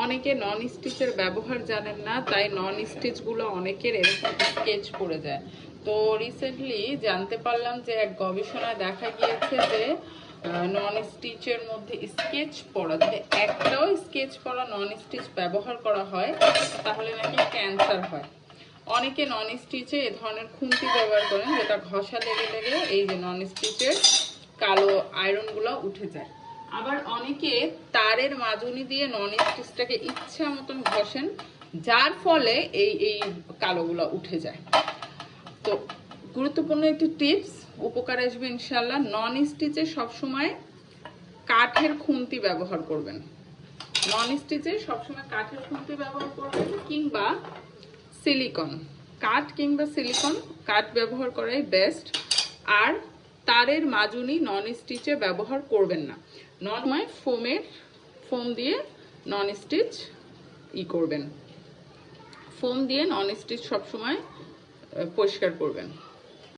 অনেকে নন স্টিচের ব্যবহার জানেন না, তাই নন স্টিচগুলো অনেকের এরকম স্কেচ পড়ে যায়। তো রিসেন্টলি জানতে পারলাম যে এক গবেষণায় দেখা গিয়েছে যে নন স্টিচের মধ্যে স্কেচ পড়া, যদি একটাও স্কেচ পড়া নন স্টিচ ব্যবহার করা হয় তাহলে নাকি ক্যান্সার হয়। অনেকে নন স্টিচে এ ধরনের খুন্তি ব্যবহার করেন, যেটা ঘষা লেগে লেগে এই যে নন স্টিচের কালো আয়রনগুলো উঠে যায়। আবার অনেকে তারের মাজুনি দিয়ে নন স্টিচটাকে ইচ্ছা মতন ঘষেন, যার ফলে এই এই কালোগুলো উঠে যায়। তো গুরুত্বপূর্ণ একটি টিপস, উপকার আসবে ইনশাল্লাহ। নন স্টিচে সবসময় কাঠের খুন্তি ব্যবহার করবেন। নন স্টিচে সবসময় কাঠের খুন্তি ব্যবহার করবেন, কিংবা সিলিকন। কাঠ কিংবা সিলিকন, কাঠ ব্যবহার করাই বেস্ট। আর তারের মাজুনি নন স্টিচে ব্যবহার করবেন না। নর্মাল ফোম দিয়ে নন স্টিচ করবেন। ফোম দিয়ে নন স্টিচ সবসময় পরিষ্কার করবেন।